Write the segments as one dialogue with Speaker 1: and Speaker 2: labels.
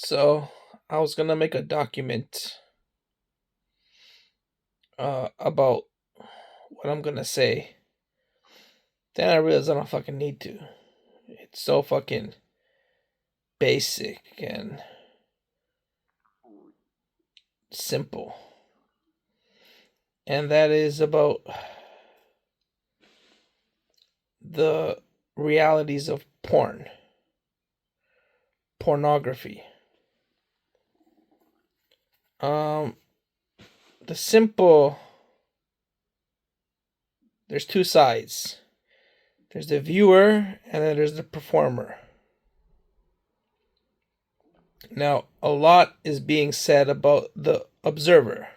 Speaker 1: So I was gonna make a document about what I'm gonna say. Then I realized I don't fucking need to. It's so fucking basic and simple. And that is about the realities of pornography. Um the simple there's two sides. There's the viewer and then there's the performer. Now, a lot is being said about the observer,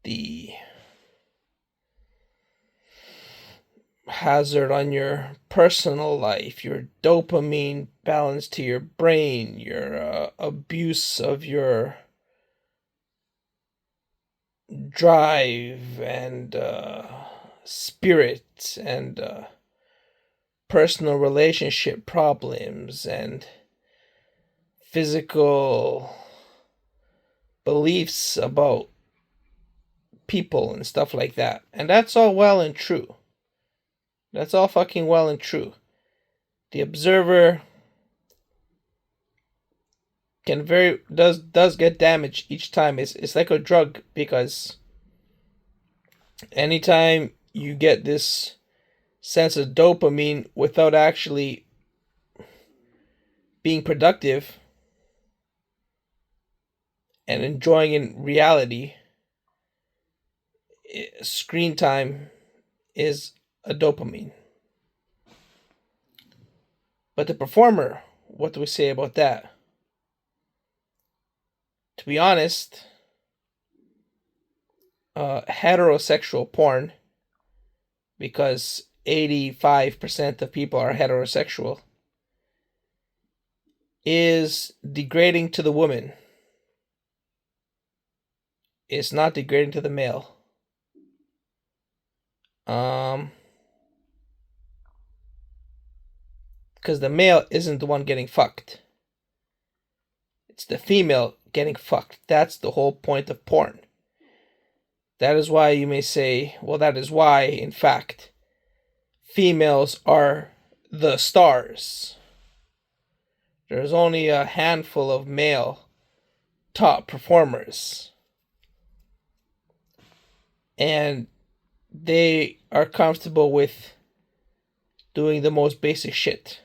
Speaker 1: the hazard on your personal life, your dopamine balance to your brain, your abuse of your drive and spirit and personal relationship problems and physical beliefs about people and stuff like that. And that's all well and true. That's all fucking well and true. The observer can very does get damaged each time. It's like a drug because anytime you get this sense of dopamine without actually being productive and enjoying in reality, screen time is a dopamine. But the performer, what do we say about that? To be honest, heterosexual porn, because 85% of people are heterosexual, is degrading to the woman. It's not degrading to the male. Because the male isn't the one getting fucked. It's the female getting fucked. That's the whole point of porn. That is why you may say, well, that is why, in fact, females are the stars. There's only a handful of male top performers. And they are comfortable with doing the most basic shit.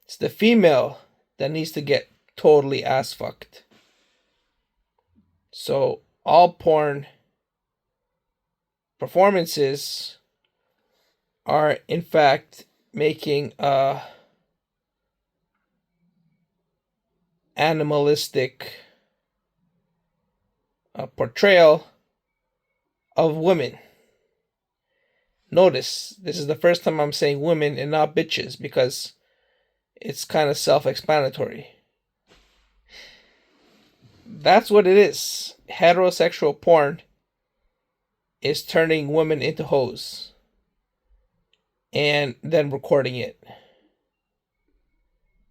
Speaker 1: It's the female that needs to get totally ass fucked. So all porn performances are in fact making a animalistic portrayal of women. Notice this is the first time I'm saying women and not bitches because it's kind of self-explanatory. That's what it is. Heterosexual porn is turning women into hoes and then recording it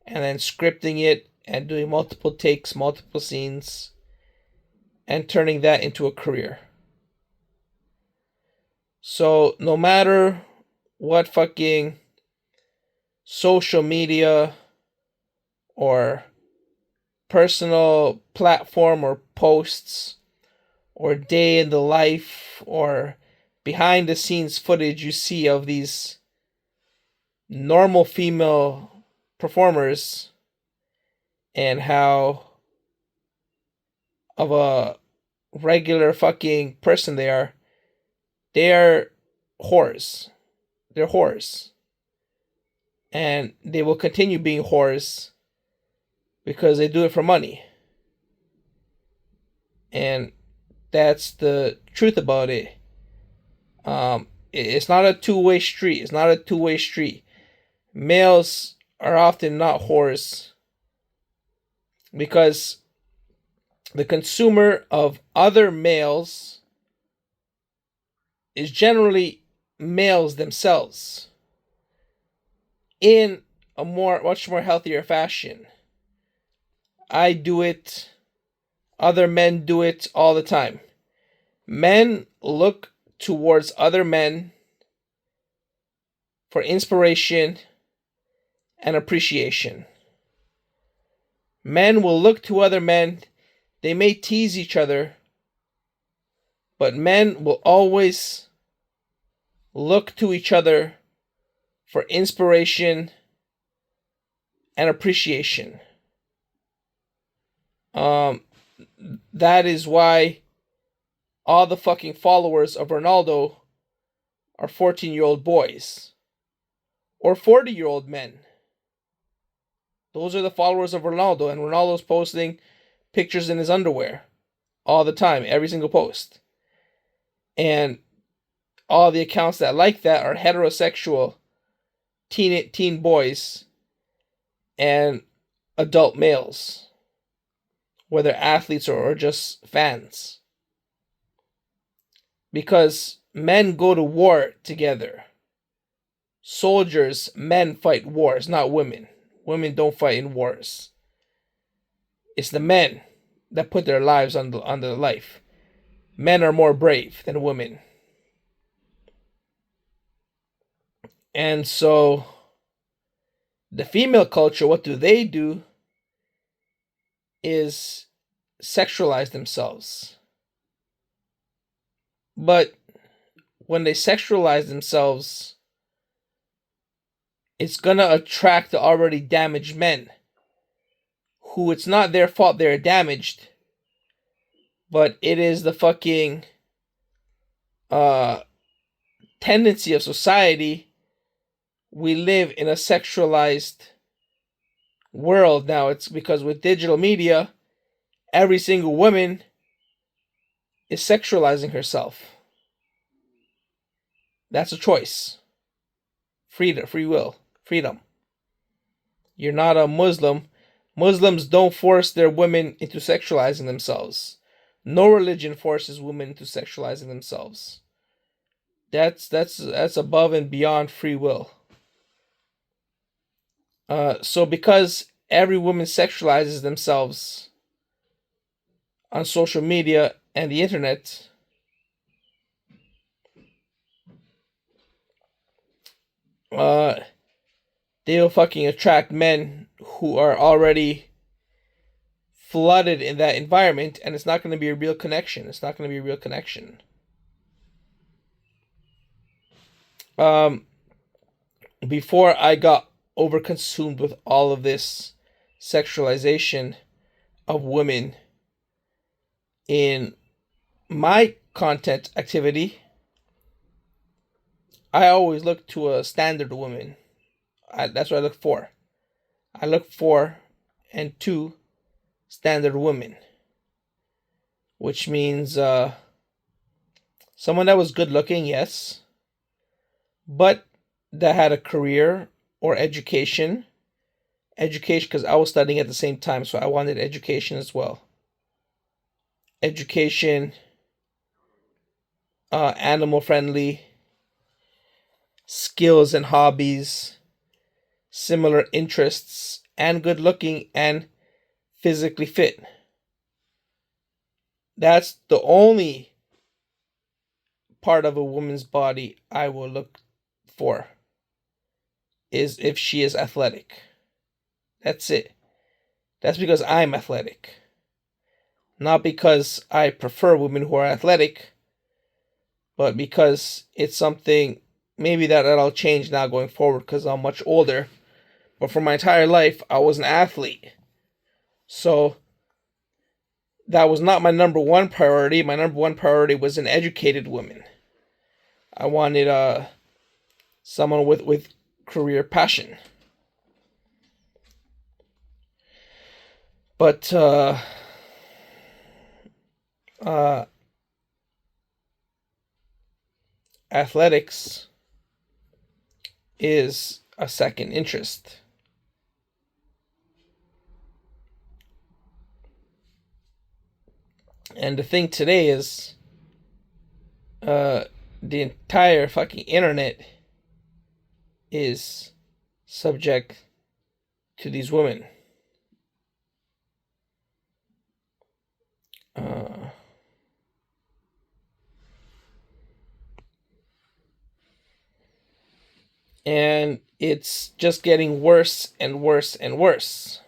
Speaker 1: and then scripting it and doing multiple takes, multiple scenes, and turning that into a career. So no matter what fucking social media or personal platform or posts or day in the life or behind the scenes footage you see of these normal female performers and how of a regular fucking person they are whores. They're whores. And they will continue being whores because they do it for money. And that's the truth about it. It's not a two-way street. It's not a two-way street. Males are often not whores because the consumer of other males is generally males themselves in a much more healthier fashion. I do it. Other men do it all the time. Men look towards other men for inspiration and appreciation. Men will look to other men. They may tease each other, but men will always look to each other for inspiration and appreciation. That is why all the fucking followers of Ronaldo are 14-year-old boys or 40-year-old men. Those are the followers of Ronaldo, and Ronaldo's posting pictures in his underwear all the time, every single post. And all the accounts that like that are heterosexual teen boys and adult males, whether athletes or just fans. Because men go to war together. Soldiers, men fight wars, not women. Women don't fight in wars. It's the men that put their lives on the life. Men are more brave than women. And so, the female culture, what do? Is sexualize themselves. But when they sexualize themselves, it's gonna attract the already damaged men, who it's not their fault they're damaged, but it is the fucking tendency of society. We live in a sexualized world now. It's because with digital media, every single woman is sexualizing herself. That's a choice. Freedom, free will, freedom. You're not a Muslim. Muslims don't force their women into sexualizing themselves. No religion forces women into sexualizing themselves. That's above and beyond free will. So because every woman sexualizes themselves on social media and the internet, they'll fucking attract men who are already flooded in that environment, and it's not going to be a real connection. It's not going to be a real connection. Before I got overconsumed with all of this sexualization of women in my content activity, I always look to a standard woman. That's what I look for. I look for and to standard women, which means someone that was good looking, yes, but that had a career or education because I was studying at the same time, so I wanted education as well. Education, animal friendly, skills and hobbies, similar interests, and good looking and physically fit. That's the only part of a woman's body I will look for, is if she is athletic. That's it. That's because I'm athletic. Not because I prefer women who are athletic, but because it's something maybe that I'll change now going forward because I'm much older. But for my entire life, I was an athlete. So that was not my number one priority. My number one priority was an educated woman. I wanted someone with career passion. But athletics is a second interest. And the thing today is the entire fucking internet is subject to these women. Uh, and it's just getting worse and worse and worse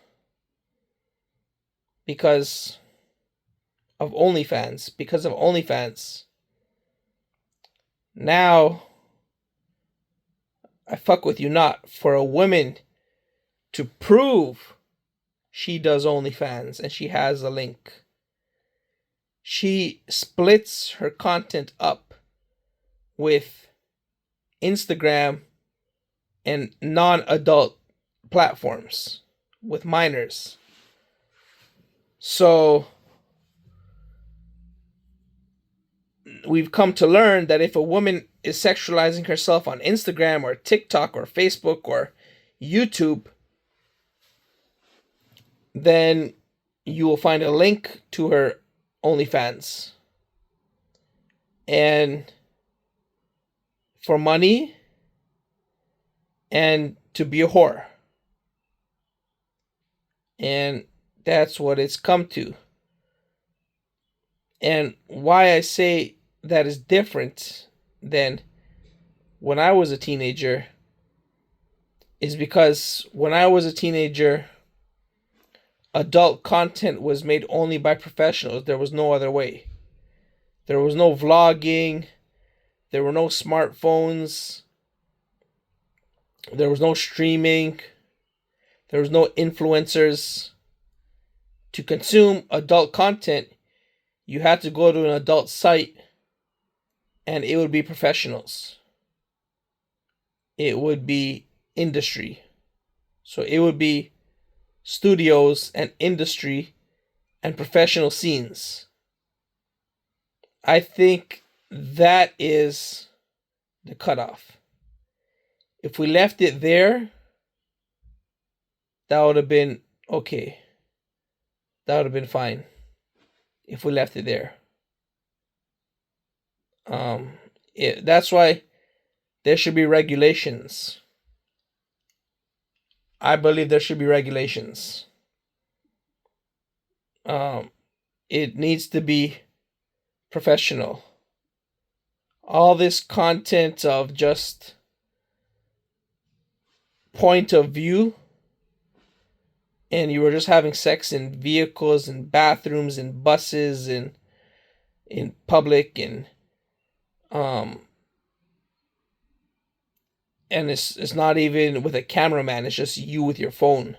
Speaker 1: because of OnlyFans. Because of OnlyFans, now I fuck with you not for a woman to prove she does OnlyFans and she has a link. She splits her content up with Instagram and non-adult platforms with minors. So we've come to learn that if a woman is sexualizing herself on Instagram or TikTok or Facebook or YouTube, then you will find a link to her OnlyFans. And for money and to be a whore. And that's what it's come to. And why I say that is different than when I was a teenager is because when I was a teenager, adult content was made only by professionals. There was no other way. There was no vlogging. There were no smartphones. There was no streaming. There was no influencers. To consume adult content, you had to go to an adult site and it would be professionals. It would be industry. So it would be studios and industry and professional scenes. I think that is the cutoff. If we left it there, that would have been okay. That would have been fine if we left it there. That's why there should be regulations. I believe there should be regulations. It needs to be professional. All this content of just point of view, and you were just having sex in vehicles and bathrooms and buses and in public and it's not even with a cameraman, it's just you with your phone.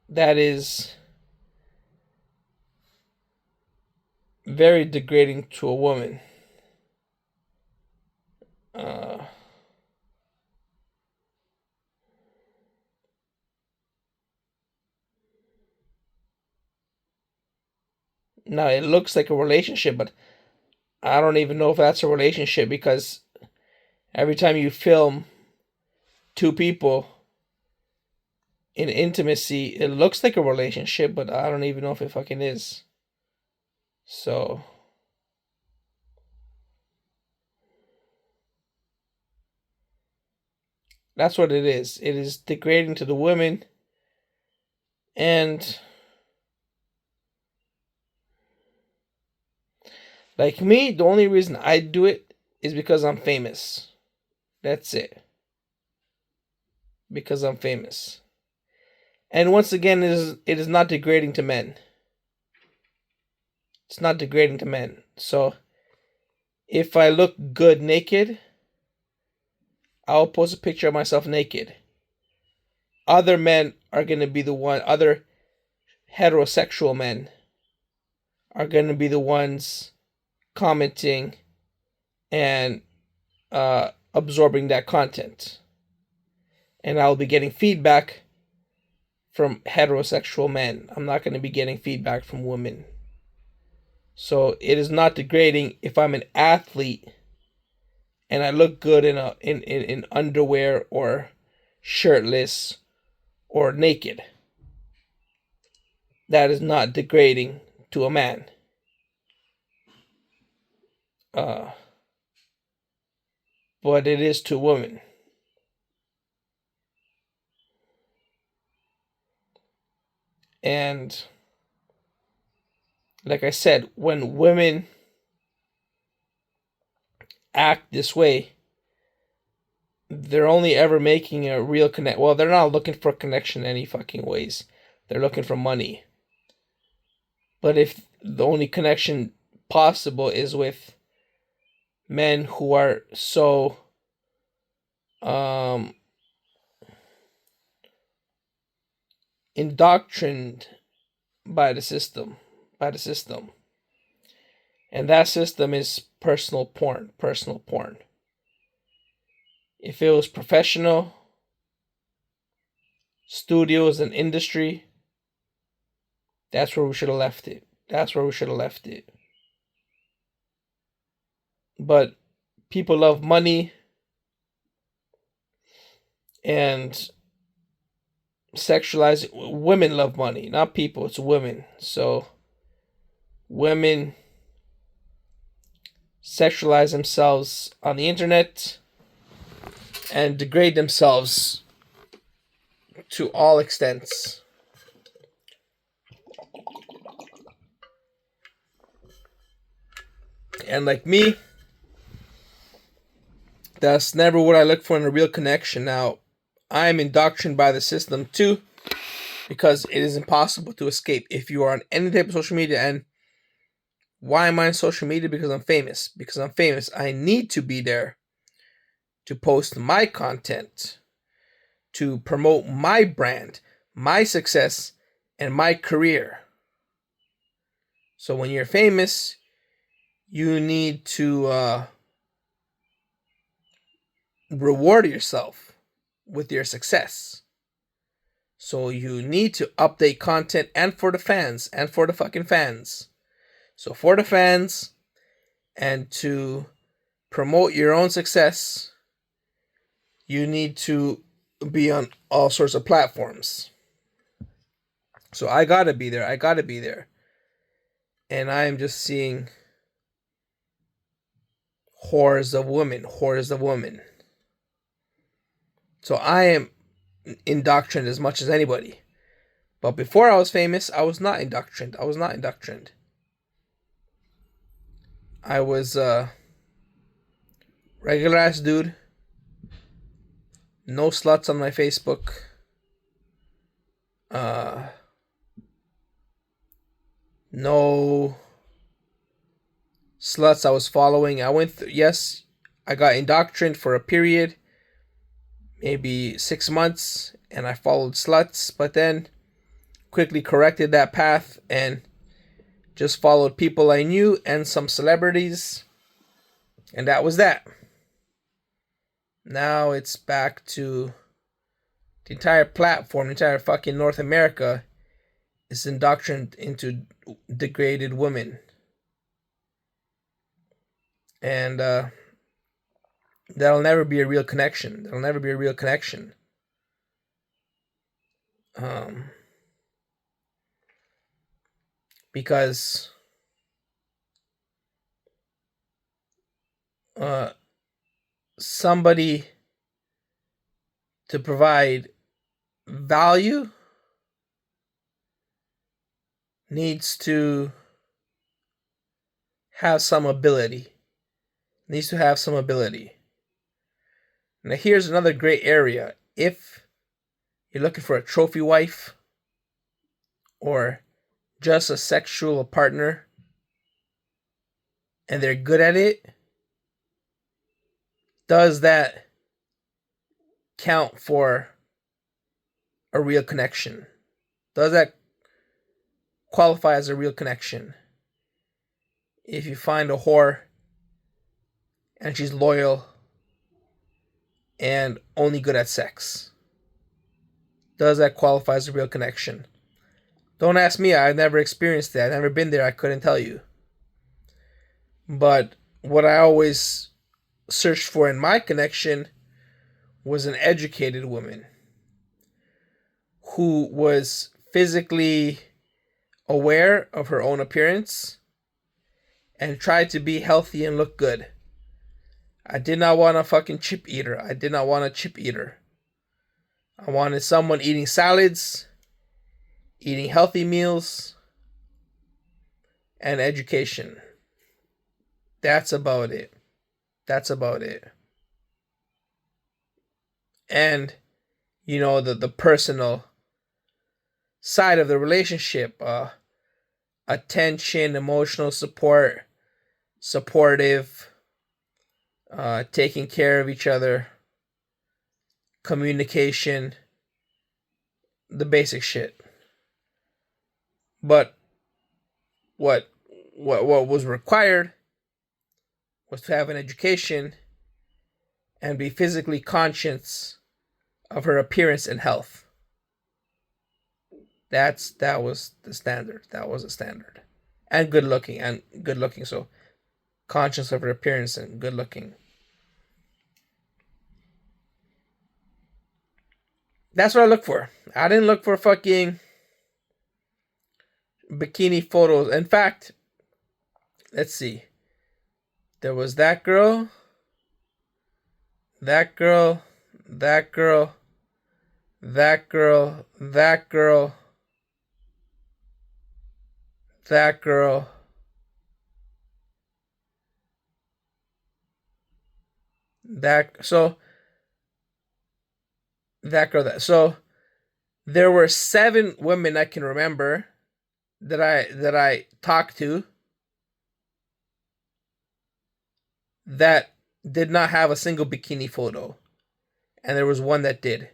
Speaker 1: That is very degrading to a woman. Now it looks like a relationship, but I don't even know if that's a relationship because every time you film two people in intimacy, it looks like a relationship, but I don't even know if it fucking is. So that's what it is. It is degrading to the women. And like me, the only reason I do it is because I'm famous. That's it. Because I'm famous. And once again, it is not degrading to men. It's not degrading to men. So if I look good naked, I'll post a picture of myself naked. Other men are going to be the one, other heterosexual men are going to be the ones commenting and absorbing that content. And I'll be getting feedback from heterosexual men. I'm not going to be getting feedback from women. So it is not degrading if I'm an athlete and I look good in underwear or shirtless or naked. That is not degrading to a man. But it is to women. And like I said, when women act this way, they're only ever making a real connect. Well, they're not looking for a connection any fucking ways. They're looking for money. But if the only connection possible is with men who are so um indoctrined by the system, and that system is personal porn. If it was professional, studios and industry, that's where we should have left it. That's where we should have left it. But people love money and sexualize. Women love money, not people, it's women. So women sexualize themselves on the internet and degrade themselves to all extents. And like me, that's never what I look for in a real connection. Now, I'm indoctrinated by the system too, because it is impossible to escape if you are on any type of social media. And why am I on social media? Because I'm famous. Because I'm famous, I need to be there to post my content, to promote my brand, my success, and my career. So when you're famous, you need to reward yourself with your success. So you need to update content, and for the fans, and for the fucking fans. So for the fans, and to promote your own success, you need to be on all sorts of platforms. So I gotta be there. I gotta be there. And I am just seeing horrors of women, horrors of women. So I am indoctrinated as much as anybody. But before I was famous, I was not indoctrinated. I was not indoctrinated. I was a regular ass dude. No sluts on my Facebook. No sluts I was following. Yes, I got indoctrinated for a period, maybe 6 months, and I followed sluts, but then quickly corrected that path and just followed people I knew and some celebrities, and that was that. Now it's back to the entire platform, the entire fucking North America is indoctrinated into degraded women. And that'll never be a real connection. That'll never be a real connection. Because somebody to provide value needs to have some ability. Needs to have some ability. Now here's another gray area. If you're looking for a trophy wife or just a sexual partner and they're good at it, does that count for a real connection? Does that qualify as a real connection? If you find a whore and she's loyal and only good at sex, does that qualify as a real connection? Don't ask me. I've never experienced that. I've never been there. I couldn't tell you. But what I always searched for in my connection was an educated woman who was physically aware of her own appearance and tried to be healthy and look good. I did not want a fucking chip eater. I did not want a chip eater. I wanted someone eating salads, eating healthy meals, and education. That's about it. That's about it. And the personal side of the relationship, attention, emotional support, supportive, taking care of each other, communication, the basic shit. But what was required was to have an education and be physically conscious of her appearance and health. That was the standard. That was the standard. And good looking. So conscious of her appearance and good looking. That's what I look for. I didn't look for fucking bikini photos. In fact, let's see. There was that girl, that girl, that girl, that girl, that girl, that girl. So there were 7 women I can remember that I talked to that did not have a single bikini photo, and there was one that did.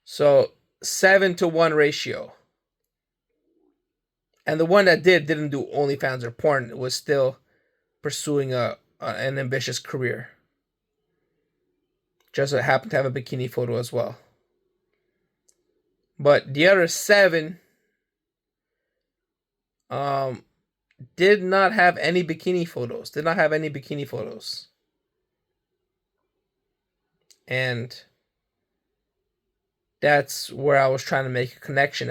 Speaker 1: So 7-to-1 ratio. And the one that didn't do OnlyFans or porn. It was still pursuing an ambitious career. Just so happened to have a bikini photo as well. But the other 7 did not have any bikini photos. And that's where I was trying to make a connection.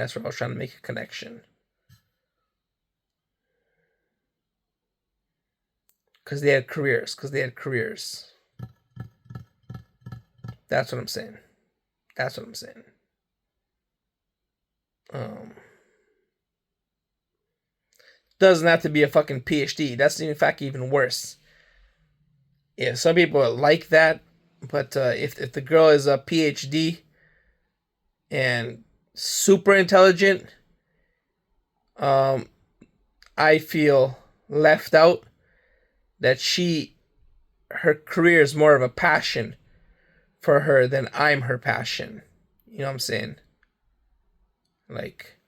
Speaker 1: Because they had careers. That's what I'm saying. Doesn't have to be a fucking PhD. That's in fact even worse. Yeah, some people like that, but if the girl is a PhD and super intelligent, I feel left out. That her career is more of a passion for her than I'm her passion. You know what I'm saying? Like,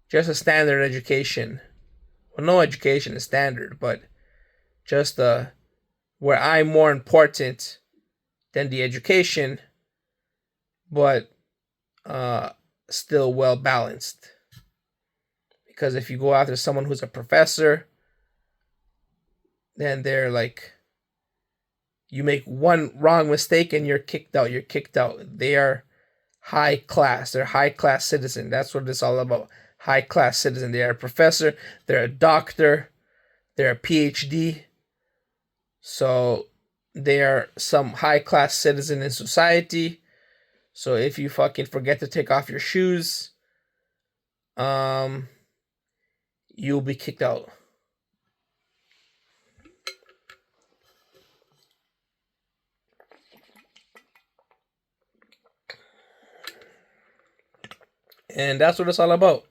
Speaker 1: just a standard education. Well, no education is standard, but just where I'm more important than the education, but still well balanced. Because if you go after someone who's a professor, then they're like, you make one wrong mistake and you're kicked out. They are high class. They're high class citizen. That's what it's all about. High class citizen. They are a professor. They're a doctor. They're a PhD. So they are some high class citizen in society. So if you fucking forget to take off your shoes, you'll be kicked out. And that's what it's all about.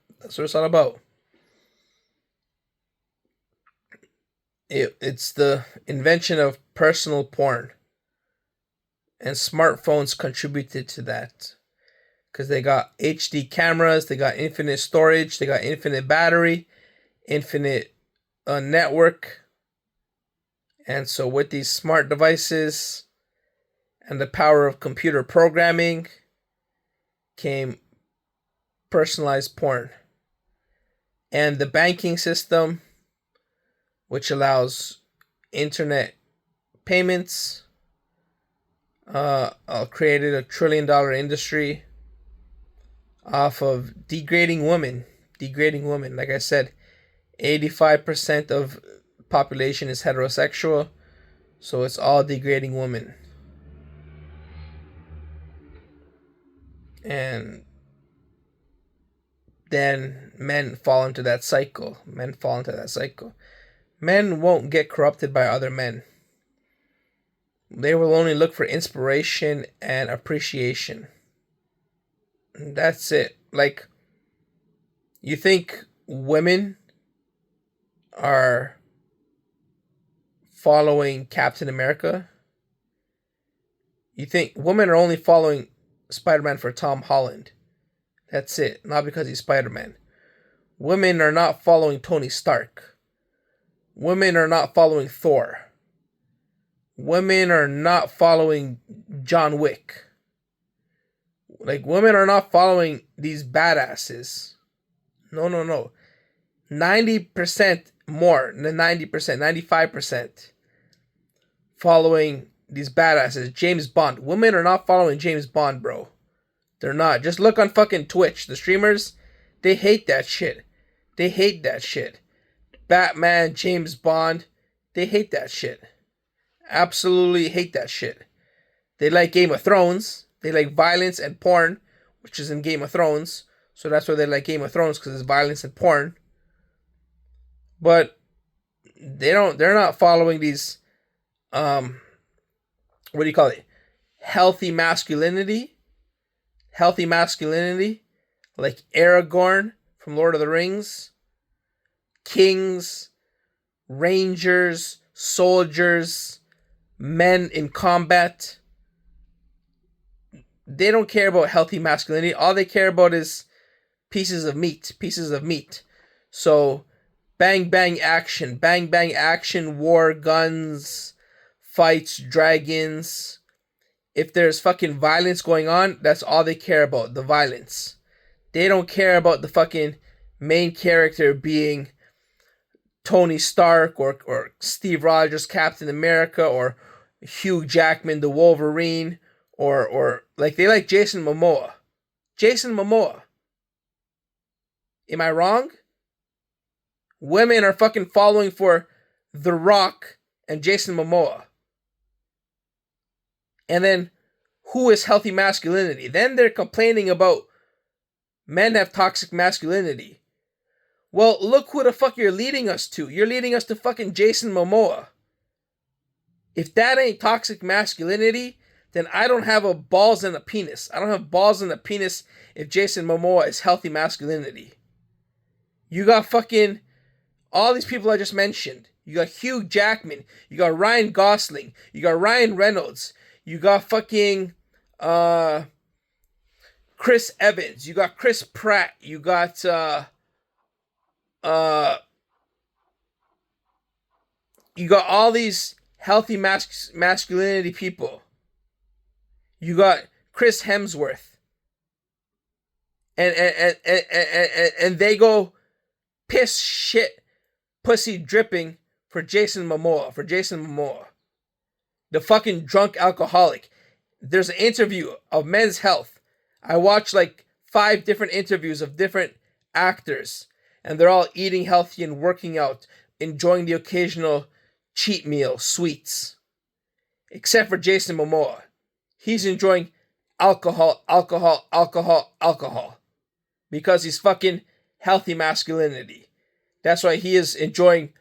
Speaker 1: It's the invention of personal porn. And smartphones contributed to that. Because they got HD cameras, they got infinite storage, they got infinite battery, infinite network. And so with these smart devices and the power of computer programming came personalized porn. And the banking system, which allows internet payments, created a $1 trillion industry off of degrading women. Like I said, 85% of population is heterosexual, so it's all degrading women. And then men fall into that cycle. Men fall into that cycle. Men won't get corrupted by other men. They will only look for inspiration and appreciation. That's it. Like, you think women are following Captain America? You think women are only following Spider-Man for Tom Holland? That's it. Not because he's Spider-Man. Women are not following Tony Stark. Women are not following Thor. Women are not following John Wick. Like, women are not following these badasses. No. 90% more than 90%, 95% following these badasses. James Bond. Women are not following James Bond, bro. They're not. Just look on fucking Twitch. The streamers, they hate that shit. They hate that shit. Batman, James Bond, they hate that shit. Absolutely hate that shit. They like Game of Thrones. They like violence and porn, which is in Game of Thrones. So that's why they like Game of Thrones, because it's violence and porn. But they're not following these, what do you call it? Healthy masculinity. Healthy masculinity. Like Aragorn from Lord of the Rings. Kings, rangers, soldiers, men in combat. They don't care about healthy masculinity. All they care about is pieces of meat. So, bang, bang, action, war, guns, fights, dragons. If there's fucking violence going on, that's all they care about, the violence. They don't care about the fucking main character being Tony Stark or Steve Rogers, Captain America, or Hugh Jackman, the Wolverine, or like they like Jason Momoa. Jason Momoa. Am I wrong? Women are fucking following for The Rock and Jason Momoa. And then, who is healthy masculinity? Then they're complaining about men have toxic masculinity. Well, look who the fuck you're leading us to. You're leading us to fucking Jason Momoa. If that ain't toxic masculinity, then I don't have a balls and a penis. I don't have balls and a penis if Jason Momoa is healthy masculinity. You got fucking all these people I just mentioned. You got Hugh Jackman. You got Ryan Gosling. You got Ryan Reynolds. You got fucking Chris Evans. You got Chris Pratt. You got you got all these healthy masculinity people. You got Chris Hemsworth. And they go piss shit pussy dripping for Jason Momoa. The fucking drunk alcoholic. There's an interview of Men's Health. I watched like 5 different interviews of different actors, and they're all eating healthy and working out, enjoying the occasional cheat meal, sweets. Except for Jason Momoa. He's enjoying alcohol. Because he's fucking healthy masculinity. That's why he is enjoying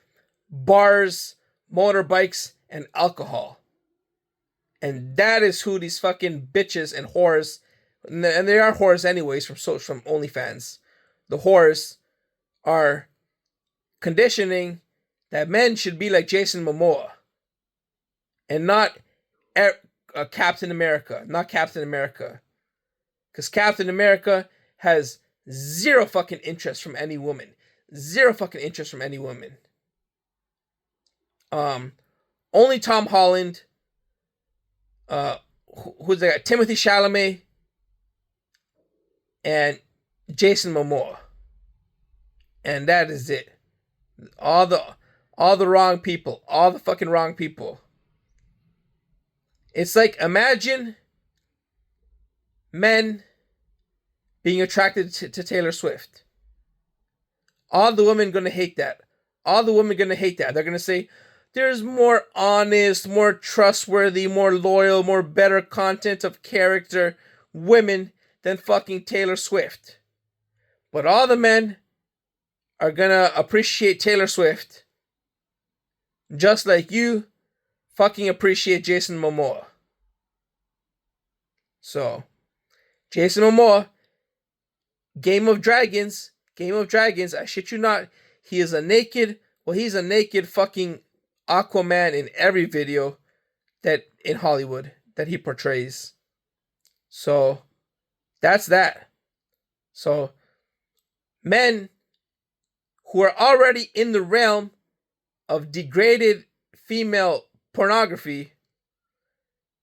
Speaker 1: bars, motorbikes, and alcohol. And that is who these fucking bitches and whores, and they are whores anyways from OnlyFans. The whores are conditioning that men should be like Jason Momoa. And not Captain America. Not Captain America. Because Captain America has zero fucking interest from any woman. Zero fucking interest from any woman. Only Tom Holland. Who's that guy? Timothy Chalamet. And Jason Momoa. And that is it. All the wrong people. All the fucking wrong people. It's like, imagine men being attracted to Taylor Swift. All the women gonna hate that. They're gonna say, there's more honest, more trustworthy, more loyal, more better content of character women than fucking Taylor Swift. But all the men are gonna appreciate Taylor Swift just like you fucking appreciate Jason Momoa. So, Jason Momoa, Game of Dragons, I shit you not, he's a naked fucking Aquaman in every video that in Hollywood that he portrays. So, that's that. So, men who are already in the realm of degraded female pornography,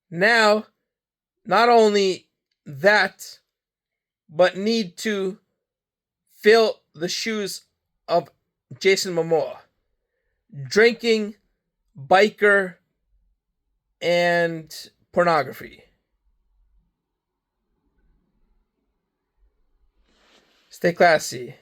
Speaker 1: now, not only that, but need to fill the shoes of Jason Momoa. Drinking, biker, and pornography. Stay classy.